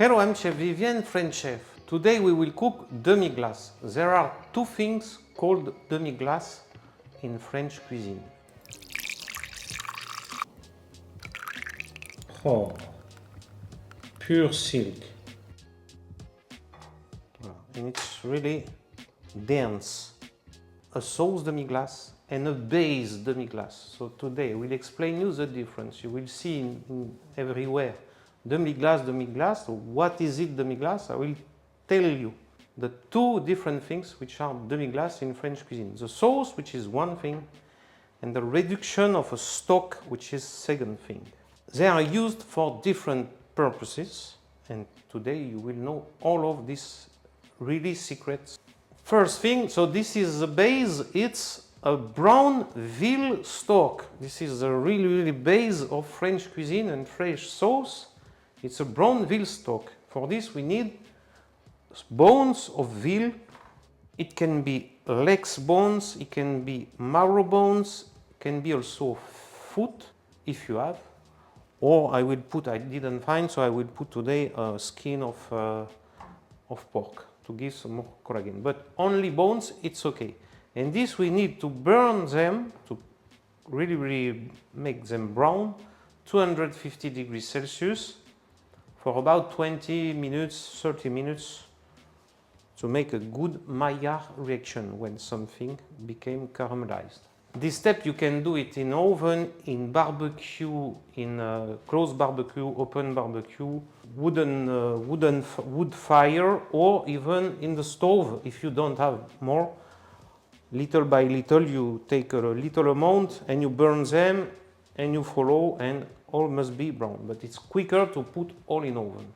Hello, I'm Chef Vivien, French chef. Today we will cook demi-glace. There are two things called demi-glace in French cuisine. Oh, pure silk. And it's really dense. A sauce demi-glace and a base demi-glace. So today we'll explain you the difference. You will see in everywhere demi-glace, demi-glace. So what is it demi-glace? I will tell you the two different things which are demi-glace in French cuisine. The sauce, which is one thing, and the reduction of a stock, which is second thing. They are used for different purposes, and today you will know all of these really secrets. First thing, so this is the base, it's a brown veal stock. This is the really base of French cuisine and French sauce. It's a brown veal stock. For this we need bones of veal. It can be legs bones, it can be marrow bones, it can be also foot if you have. Or I didn't find, so I will put today a skin of pork to give some more collagen. But only bones, it's okay. And this we need to burn them, to really make them brown, 250 degrees Celsius, for about 20 minutes, 30 minutes, to make a good Maillard reaction when something became caramelized. This step you can do it in oven, in barbecue, in closed barbecue, open barbecue, wood fire, or even in the stove if you don't have more. Little by little you take a little amount and you burn them and you follow, and all must be brown, but it's quicker to put all in oven.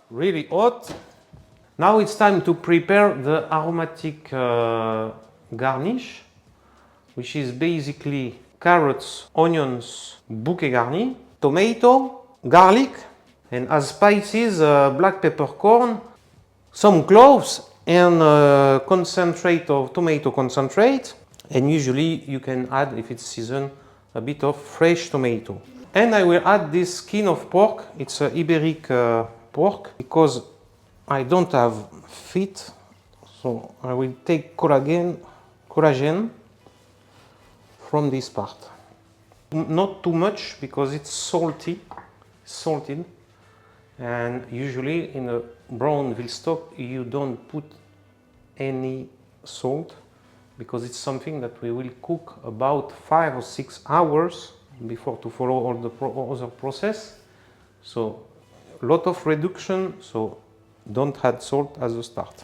Really hot. Now it's time to prepare the aromatic garnish, which is basically carrots, onions, bouquet garni, tomato, garlic, and as spices black peppercorn, some cloves, and concentrate of tomato concentrate, and usually you can add, if it's seasoned, a bit of fresh tomato. And I will add this skin of pork. It's a Iberic pork, because I don't have feet, so I will take collagen from this part. Not too much, because it's salted, and usually in a brown veal stock you don't put any salt, because it's something that we will cook about 5 or 6 hours before to follow all the other process. So a lot of reduction, so don't add salt at the start.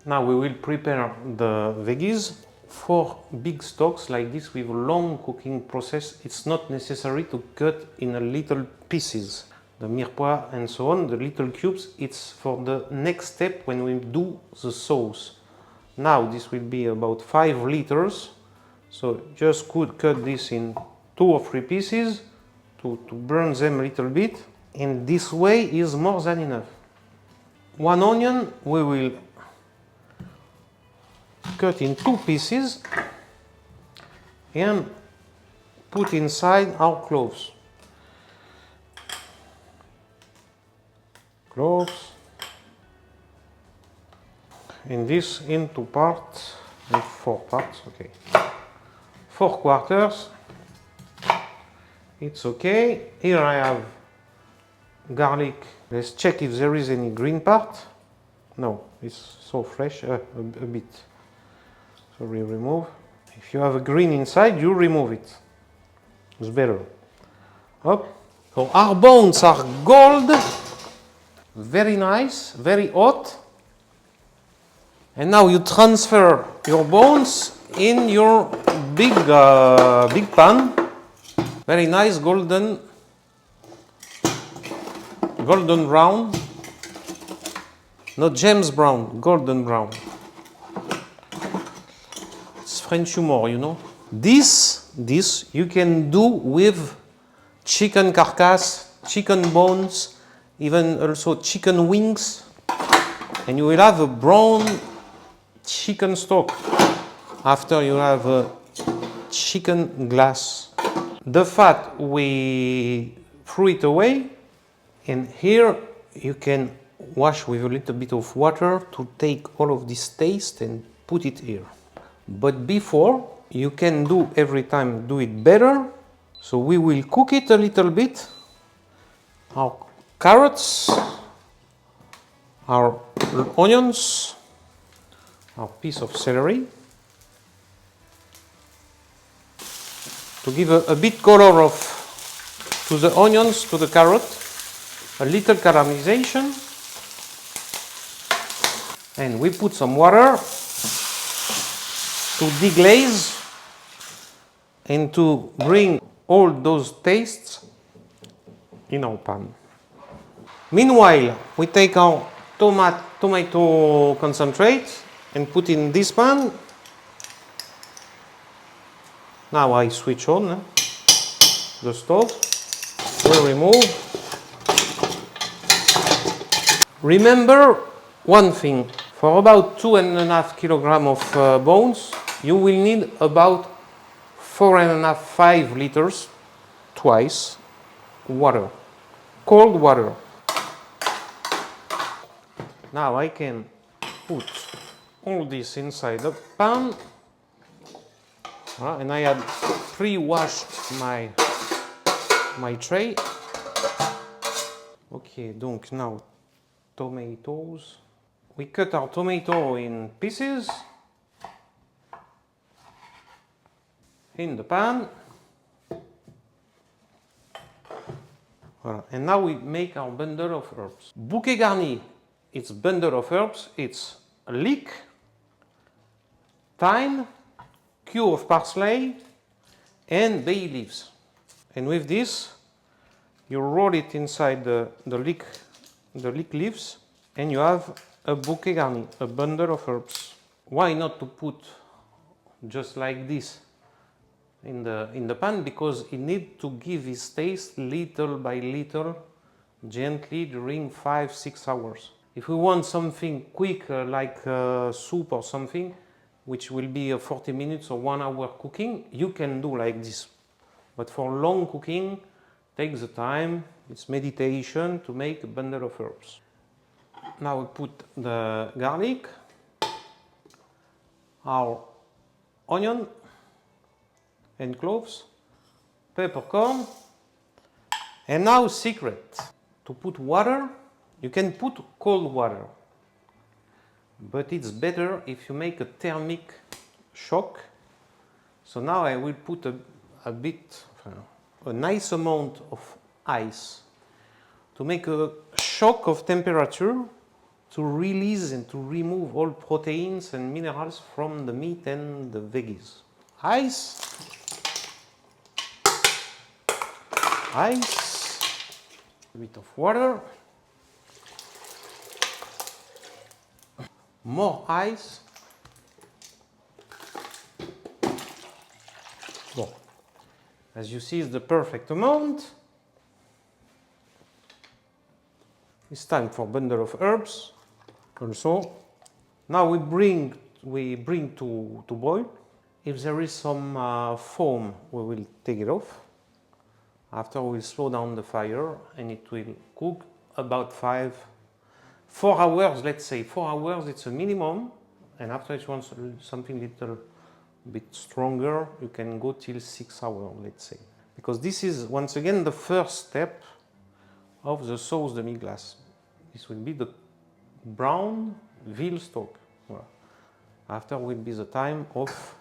Now we will prepare the veggies. For big stocks like this with a long cooking process, it's not necessary to cut in a little pieces. The mirepoix and so on, the little cubes, it's for the next step when we do the sauce. Now this will be about 5 liters, so just could cut this in 2 or 3 pieces to burn them a little bit, and this way is more than enough. 1 onion we will cut in 2 pieces and put inside our cloves. And this in 2 parts and 4 parts, okay. 4 quarters, it's okay. Here I have garlic. Let's check if there is any green part. No, it's so fresh, a bit. So we remove. If you have a green inside, you remove it. It's better. Up. So our bones are gold. Very nice, very hot. And now you transfer your bones in your big pan. Very nice golden brown. Not James Brown, golden brown. It's French humor, you know. This you can do with chicken carcass, chicken bones, even also chicken wings, and you will have a brown chicken stock after you have a chicken glace. The fat we threw it away And here you can wash with a little bit of water to take all of this taste and put it here. But before, you can do every time do it better. So we will cook it a little bit. Our carrots, our onions, our piece of celery. To give a bit color to the onions, to the carrot, a little caramelization. And we put some water to deglaze and to bring all those tastes in our pan. Meanwhile, we take our tomato concentrate and put in this pan. Now I switch on the stove. We'll remove. Remember one thing, for about 2.5 kilograms of bones, you will need about 4.5–5 liters, twice, water, cold water. Now I can put all this inside the pan. And I had pre-washed my tray. Okay, donc now tomatoes. We cut our tomato in pieces in the pan. Voilà. And now we make our bundle of herbs. Bouquet garni, it's bundle of herbs. It's leek, thyme, queue of parsley, and bay leaves. And with this, you roll it inside the leek leaves, and you have a bouquet garni, a bundle of herbs. Why not to put just like this in the pan? Because it needs to give its taste little by little, gently during 5–6 hours. If we want something quick, like soup or something, which will be 40 minutes or 1 hour cooking, you can do like this. But for long cooking, take the time, it's meditation to make a bundle of herbs. Now we put the garlic, our onion and cloves, peppercorn, and now secret, to put water. You can put cold water, but it's better if you make a thermic shock. So now I will put a nice amount of ice to make a shock of temperature to release and to remove all proteins and minerals from the meat and the veggies. Ice, a bit of water, more ice. Bon. As you see, it's the perfect amount. It's time for bundle of herbs. Also, now we bring to boil. If there is some foam, we will take it off. After, we'll slow down the fire, and it will cook about 4 hours. Let's say 4 hours. It's a minimum. And after, it wants something little bit stronger, you can go till 6 hours, let's say. Because this is, once again, the first step of the sauce demi-glace. This will be the brown veal stock. Voilà. After will be the time of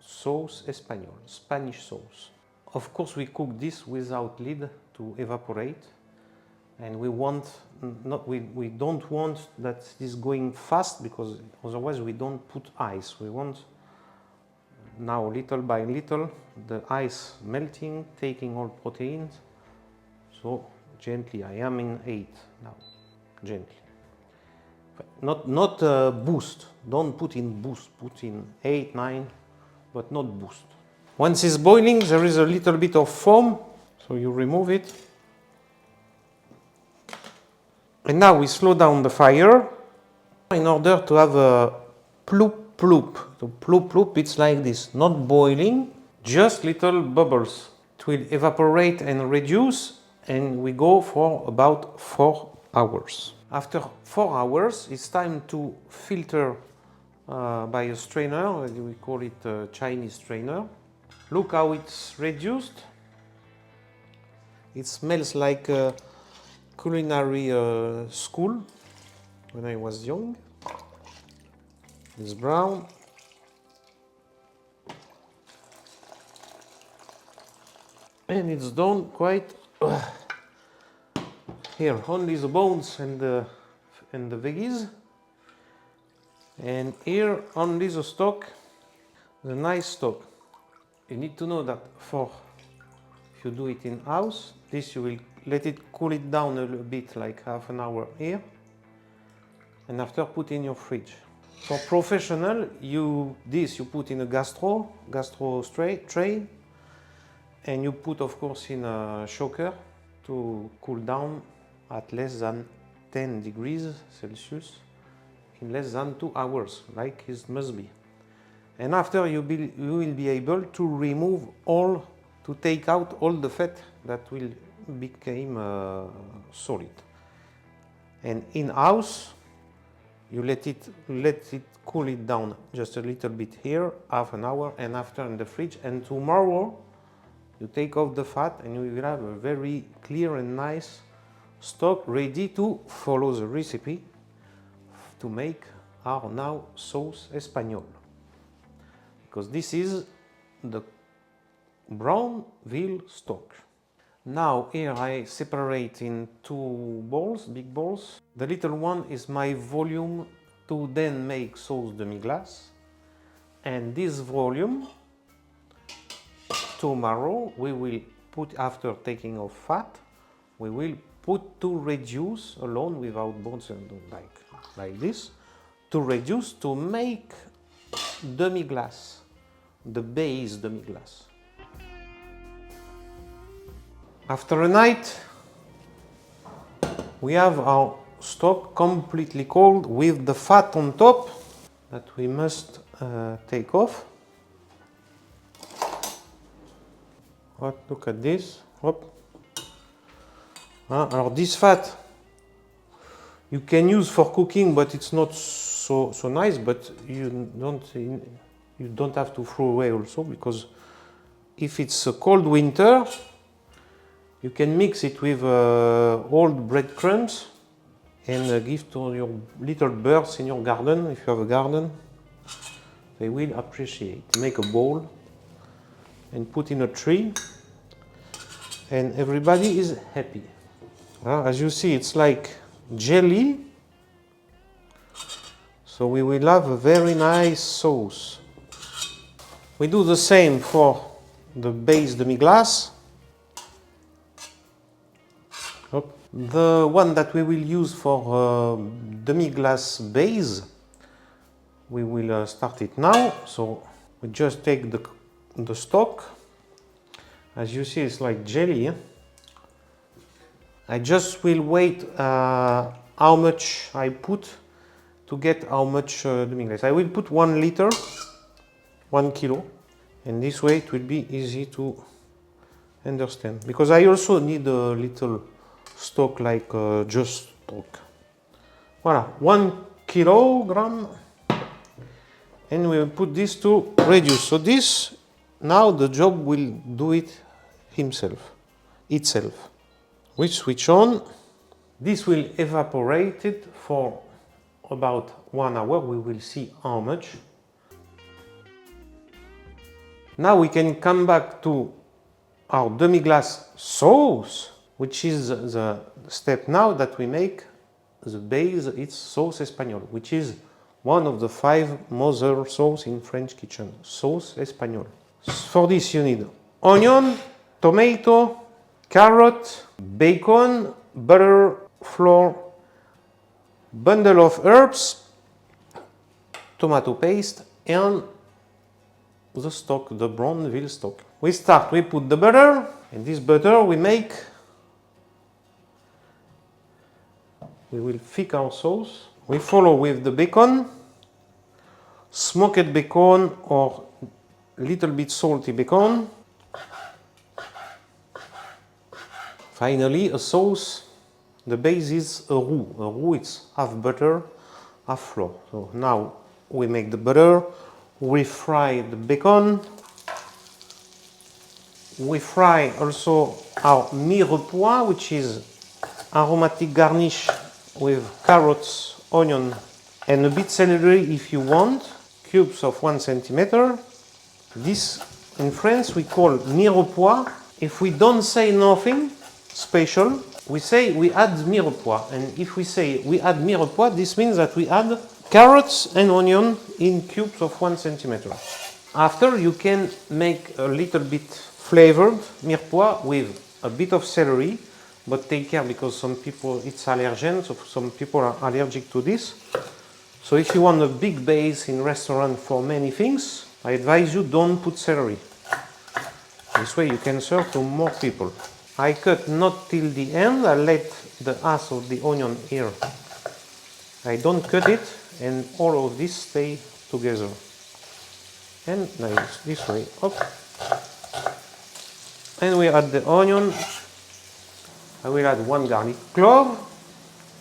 sauce Espagnole, Spanish sauce. Of course, we cook this without lid to evaporate. And we don't want that this going fast, because otherwise we don't put ice. We want now, little by little, the ice melting, taking all proteins. So gently, I am in 8 now, gently. Not boost, don't put in boost, put in 8, 9, but not boost. Once it's boiling, there is a little bit of foam, so you remove it. And now we slow down the fire in order to have a ploop ploop. So ploop ploop, it's like this, not boiling, just little bubbles. It will evaporate and reduce, and we go for about 4 hours. After 4 hours, it's time to filter by a strainer. We call it a Chinese strainer. Look how it's reduced. It smells like a culinary school when I was young. It's brown. And it's done quite here, only the bones and the veggies, and here only the stock, the nice stock. You need to know that if you do it in house, this you will let it cool it down a little bit, like half an hour here, and after put in your fridge. For professional, you put in a gastro tray, and you put of course in a shocker to cool down at less than 10 degrees Celsius in less than 2 hours, like it must be. And after you will be able to remove to take out all the fat that will become solid. And in house, you let it cool it down just a little bit here, half an hour, and after in the fridge. And tomorrow, you take off the fat and you will have a very clear and nice stock ready to follow the recipe to make our now sauce Espagnole. Because this is the brown veal stock. Now here I separate in 2 bowls, big bowls. The little one is my volume to then make sauce demi-glace. And this volume, tomorrow we will put, after taking off fat, we will put to reduce alone without bones and like this, to reduce to make demi-glace, the base demi-glace. After a night, we have our stock completely cold with the fat on top that we must take off. Look at this. Alors this fat you can use for cooking, but it's not so nice. But you don't have to throw away also, because if it's a cold winter, you can mix it with old breadcrumbs and give to your little birds in your garden. If you have a garden, they will appreciate. Make a bowl and put in a tree, and everybody is happy. As you see, it's like jelly, so we will have a very nice sauce. We do the same for the base demi-glace. The one that we will use for demi-glace base, we will start it now. So we just take the stock. As you see, it's like jelly. I just will wait how much I put to get how much demi-glace. I will put 1 liter, 1 kilo, and this way it will be easy to understand. Because I also need a little stock, like just stock. Voilà, 1 kilogram, and we will put this to reduce. So this, now the job will do it itself. We switch on. This will evaporate it for about 1 hour. We will see how much. Now we can come back to our demi-glace sauce, which is the step now that we make the base. It's sauce Espagnole, which is one of the 5 mother sauce in French kitchen. Sauce Espagnole. For this you need onion, tomato, carrot, bacon, butter, flour, bundle of herbs, tomato paste, and the stock, the brown veal stock. We put the butter, and this butter we will thick our sauce. We follow with the bacon, smoked bacon or little bit salty bacon. Finally, a sauce, the base is a roux. A roux is half butter, half flour. So now we make the butter, we fry the bacon, we fry also our mirepoix, which is aromatic garnish with carrots, onion, and a bit celery if you want, cubes of 1 centimeter. This in France we call mirepoix. If we don't say nothing special, we say we add mirepoix. And if we say we add mirepoix, this means that we add carrots and onion in cubes of 1 centimeter. After, you can make a little bit flavored mirepoix with a bit of celery, but take care because some people it's allergen, so some people are allergic to this. So if you want a big base in restaurant for many things, I advise you don't put celery. This way you can serve to more people. I cut not till the end, I let the ass of the onion here. I don't cut it, and all of this stay together. And nice, this way, up. And we add the onion. I will add 1 garlic clove.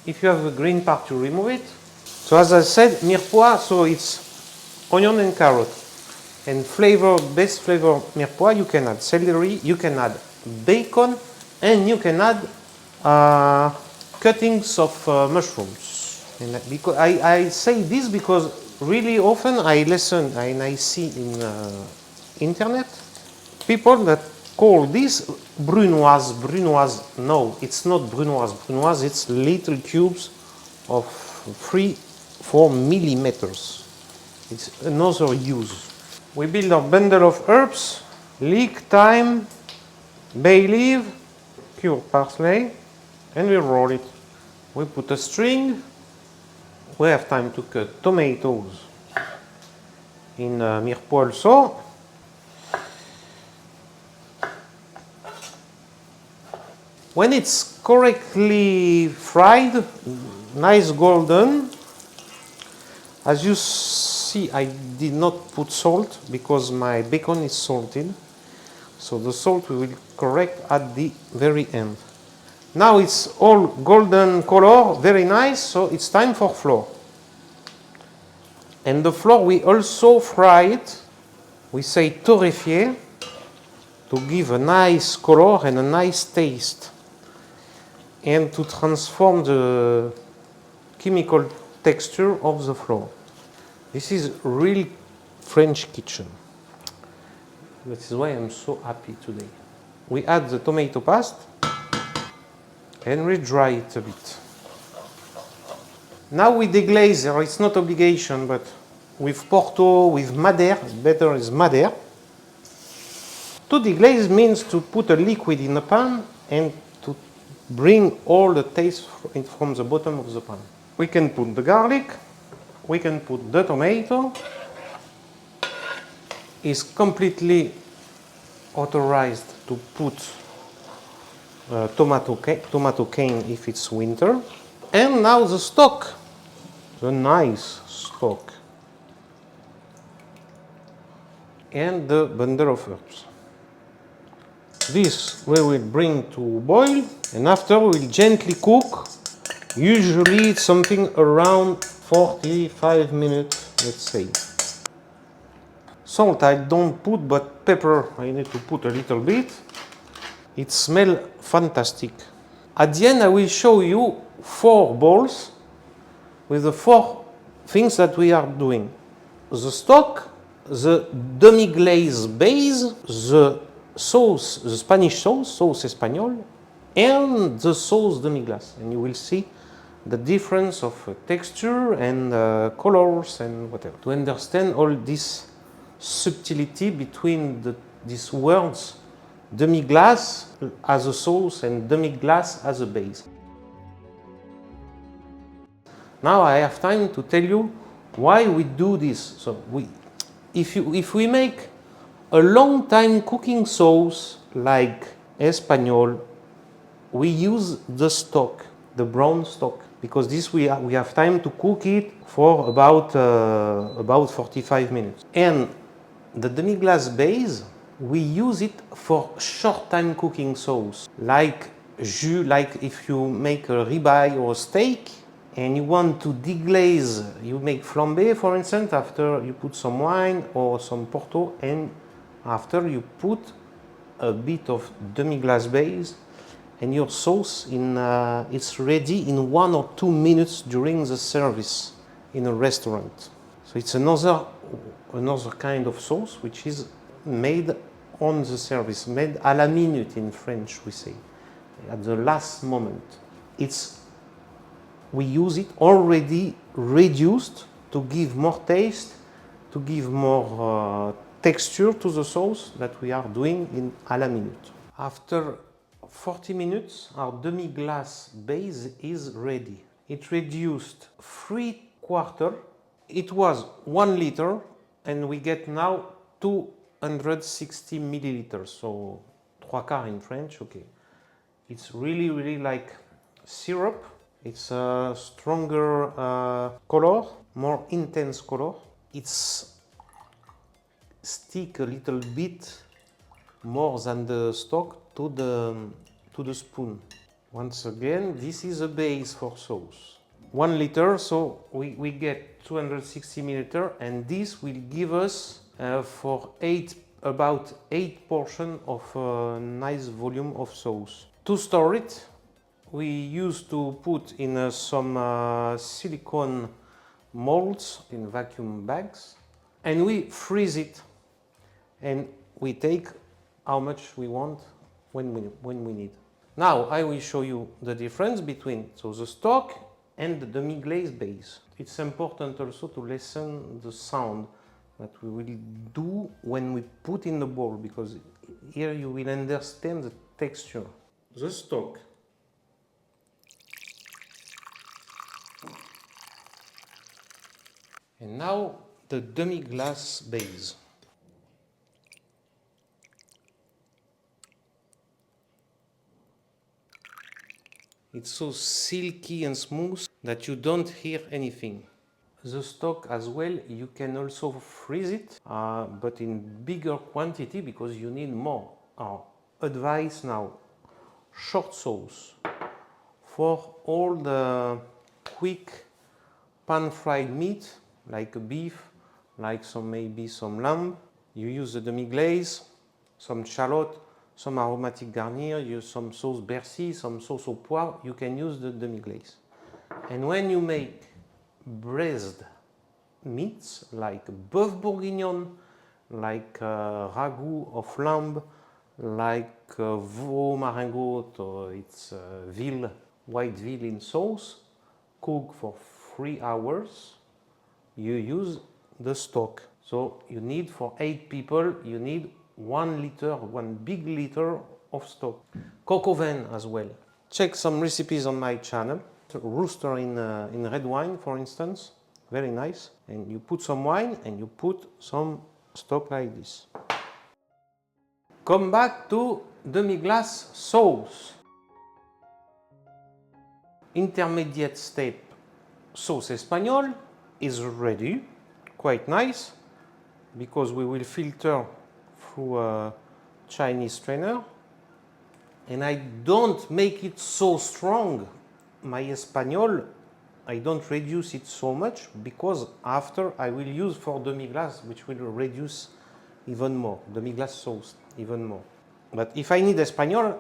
If you have the green part, you remove it. So as I said, mirepoix, so it's onion and carrot. And flavor, best flavor mirepoix, you can add celery, you can add bacon, and you can add cuttings of mushrooms. And because I say this because really often I listen and I see in internet people that call this brunoise. Brunoise, no, it's not brunoise. Brunoise, it's little cubes of 3-4 millimeters. It's another use. We build our bundle of herbs, leek, thyme, bay leaf, cured parsley, and we roll it. We put a string. We have time to cut tomatoes in mirepoix also. When it's correctly fried, nice golden, as you see, I did not put salt because my bacon is salted. So the salt we will correct at the very end. Now it's all golden color, very nice, so it's time for flour. And the flour we also fry it, we say torréfier, to give a nice color and a nice taste. And to transform the chemical texture of the flour. This is real French kitchen. That is why I'm so happy today. We add the tomato paste and we dry it a bit. Now we deglaze, or it's not obligation, but with Porto, with Madeira, better is Madeira. To deglaze means to put a liquid in a pan and to bring all the taste from the bottom of the pan. We can put the garlic, we can put the tomato. It's completely authorized to put tomato cane if it's winter. And now the stock, the nice stock. And the bundle of herbs. This we will bring to boil, and after we will gently cook. Usually it's something around 45 minutes, let's say. Salt I don't put, but pepper I need to put a little bit. It smells fantastic. At the end I will show you 4 bowls with the 4 things that we are doing. The stock, the demi-glace base, the sauce, the Spanish sauce, sauce Espagnole, and the sauce demi-glace. And you will see the difference of texture and colors and whatever. To understand all this subtlety between these words, demi-glace as a sauce and demi-glace as a base. Now I have time to tell you why we do this. So if we make a long time cooking sauce like Espagnole, we use the stock, the brown stock, because this we have time to cook it for about 45 minutes. And the demi-glace base, we use it for short time cooking sauce, like jus, like if you make a ribeye or a steak and you want to deglaze, you make flambé for instance, after you put some wine or some Porto, and after you put a bit of demi-glace base, and your sauce it's ready in 1 or 2 minutes during the service in a restaurant. So it's another kind of sauce which is made on the service, made à la minute in French we say, at the last moment. We use it already reduced to give more taste, to give more texture to the sauce that we are doing in à la minute. After 40 minutes, our demi-glace base is ready. It reduced 3/4. It was 1 liter, and we get now 260 milliliters, so 3/4 in French, okay. It's really like syrup. It's a stronger color, more intense color. It's stick a little bit more than the stock to the spoon. Once again, this is a base for sauce. 1 liter, so we get 260 milliliter, and this will give us for about 8 portions of a nice volume of sauce. To store it, we used to put in some silicone molds in vacuum bags, and we freeze it, and we take how much we want when we need. Now I will show you the difference between the stock and the demi-glace base. It's important also to listen the sound that we will do when we put in the bowl, because here you will understand the texture. The stock. And now the demi-glace base. It's so silky and smooth that you don't hear anything. The stock as well, you can also freeze it, but in bigger quantity because you need more. Our advice now, short sauce. For all the quick pan-fried meat, like beef, like maybe some lamb, you use the demi-glace, some shallot, some aromatic garnier, use some sauce Bercy, some sauce au poivre, you can use the demi-glace. And when you make braised meats like bœuf bourguignon, like ragout of lamb, like veau maringot, or it's veal, white veal in sauce, cook for 3 hours, you use the stock. So you need, for 8 people, you need 1 liter, 1 big liter of stock. Coq au vin as well. Check some recipes on my channel. Rooster in red wine, for instance, very nice. And you put some wine and you put some stock like this. Come back to demi-glace sauce. Intermediate step, sauce Espagnole is ready, quite nice, because we will filter through a Chinese strainer. And I don't make it so strong. My Espagnole, I don't reduce it so much, because after I will use for demi-glace, which will reduce even more, demi-glace sauce even more. But if I need Espagnole,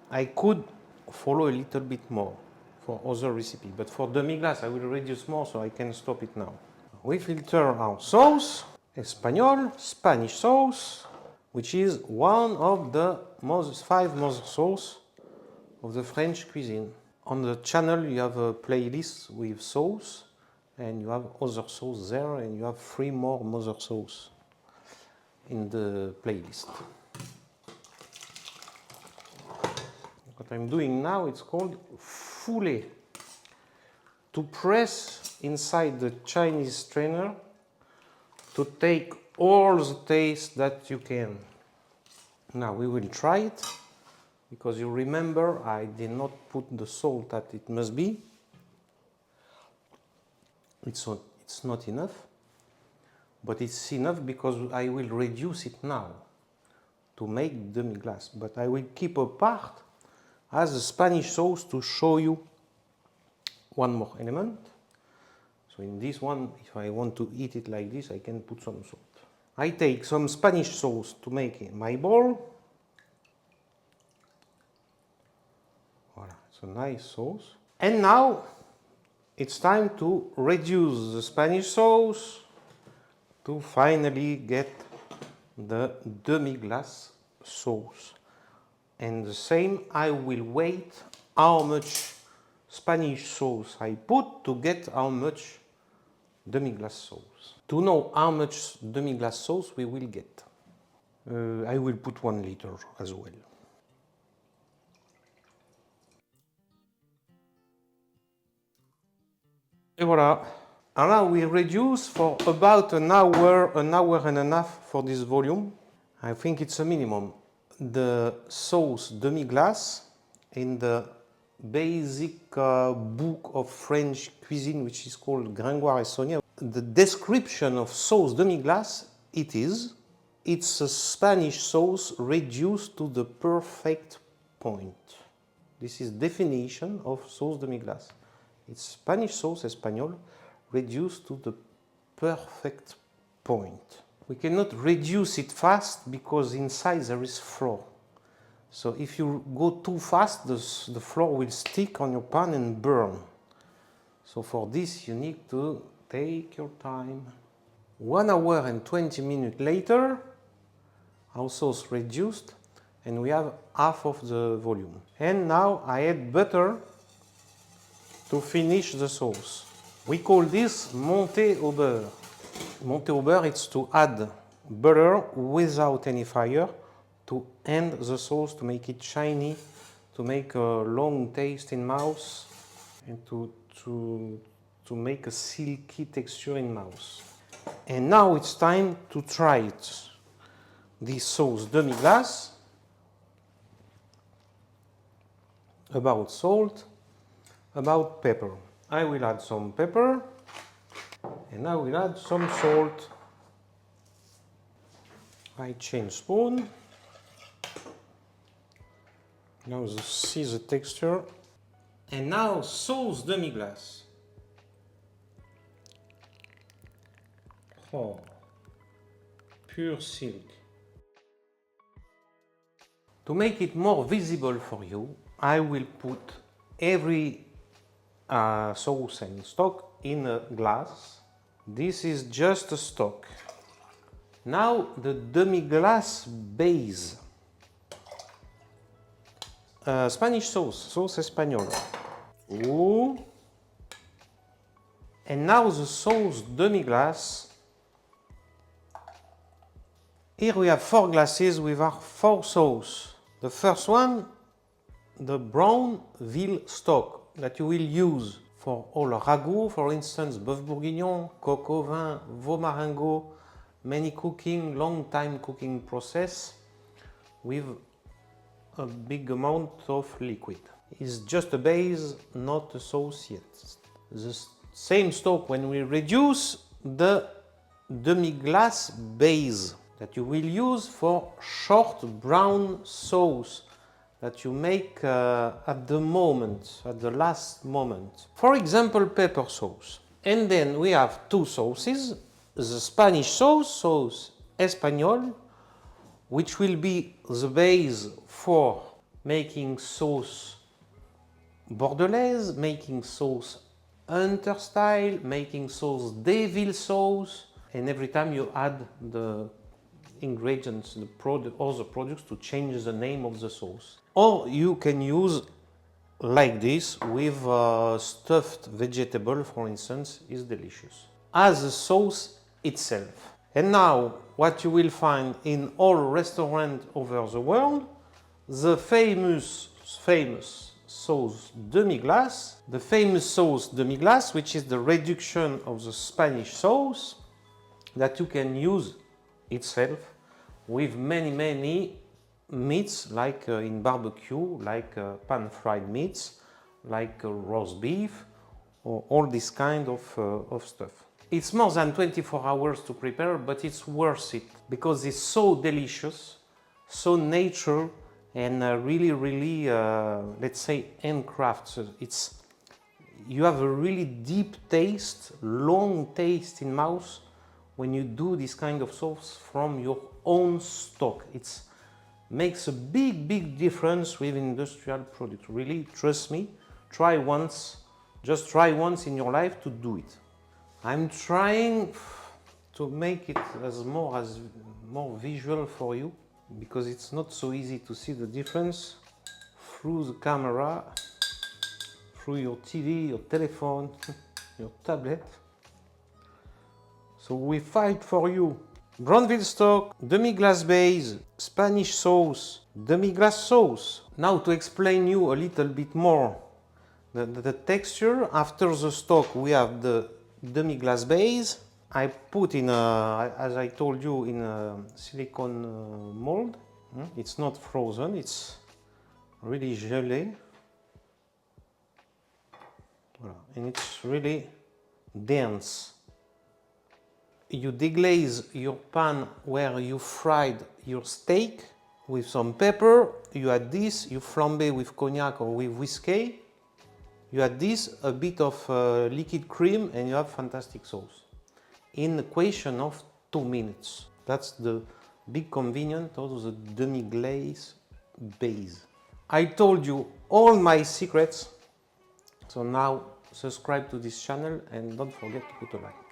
I could follow a little bit more for other recipe. But for demi-glace, I will reduce more, so I can stop it now. We filter our sauce, Espagnole, Spanish sauce, which is one of the 5 mother sauce of the French cuisine. On the channel you have a playlist with sauce, and you have other sauce there, and you have 3 more mother sauce in the playlist. What I'm doing now, it's called fouler. To press inside the Chinese strainer to take all the taste that you can. Now we will try it, because you remember I did not put the salt that it must be. It's not enough, but it's enough because I will reduce it now to make demi-glace. But I will keep a part as a Spanish sauce to show you one more element. So in this one, if I want to eat it like this, I can put some salt. I take some Spanish sauce to make my bowl. Voilà, it's a nice sauce. And now it's time to reduce the Spanish sauce to finally get the demi-glace sauce. And the same, I will wait how much Spanish sauce I put to get how much demi-glace sauce. To know how much demi-glace sauce we will get, I will put 1 liter as well. Et voilà. And now we reduce for about an hour and a half for this volume. I think it's a minimum. The sauce demi-glace in the basic book of French cuisine, which is called Gringoire et Sonia. The description of sauce demi-glace, it's a Spanish sauce reduced to the perfect point. This is definition of sauce demi-glace. It's Spanish sauce Espagnole reduced to the perfect point. We cannot reduce it fast because inside there is flour. So if you go too fast, the flour will stick on your pan and burn. So for this you need to take your time. 1 hour and 20 minutes later, our sauce reduced and we have half of the volume. And now I add butter to finish the sauce. We call this monter au beurre. Monter au beurre, it's to add butter without any fire to end the sauce, to make it shiny, to make a long taste in mouth, and to make a silky texture in mouth. And now it's time to try it. This sauce demi-glace, about salt, about pepper. I will add some pepper and I will add some salt. I change spoon. Now see the texture. And now sauce demi-glace. Oh, pure silk. To make it more visible for you, I will put every sauce and stock in a glass. This is just a stock. Now the demi-glace base. Spanish sauce, sauce Espagnole. Ooh. And now the sauce demi-glace. Here we have 4 glasses with our 4 sauce. The first one, the brown veal stock that you will use for all ragout, for instance, bœuf bourguignon, coq au vin, veau marengo, many cooking, long time cooking process with a big amount of liquid. It's just a base, not a sauce yet. The same stock when we reduce the demi-glace base that you will use for short brown sauce that you make at the moment, at the last moment. For example, pepper sauce. And then we have 2 sauces, the Spanish sauce, sauce Espagnole, which will be the base for making sauce bordelaise, making sauce hunter style, making sauce Veal sauce, and every time you add the ingredients, all the products to change the name of the sauce. Or you can use like this with stuffed vegetable, for instance, is delicious. As a sauce itself. And now what you will find in all restaurants over the world, the famous sauce demi-glace, the famous sauce demi-glace, which is the reduction of the Spanish sauce that you can use itself with many meats, like in barbecue, like pan-fried meats, like roast beef, or all this kind of stuff. It's more than 24 hours to prepare, but it's worth it because it's so delicious, so natural, and really, let's say, handcraft. So you have a really deep taste, long taste in mouth when you do this kind of sauce from your own stock. It makes a big difference with industrial products. Really, trust me, try once, just try once in your life to do it. I'm trying to make it more visual for you, because it's not so easy to see the difference through the camera, through your TV, your telephone, your tablet. So we fight for you. Brown veal stock, demi-glace base, Spanish sauce, demi-glace sauce. Now to explain you a little bit more the texture. After the stock we have the demi-glace base. I put in as I told you, in a silicone mold. It's not frozen, it's really gelé. Voilà. And it's really dense. You deglaze your pan where you fried your steak with some pepper. You add this, you flambe with cognac or with whiskey. You add this, a bit of liquid cream, and you have fantastic sauce in a question of 2 minutes. That's the big convenience of the demi-glace base. I told you all my secrets, so now subscribe to this channel and don't forget to put a like.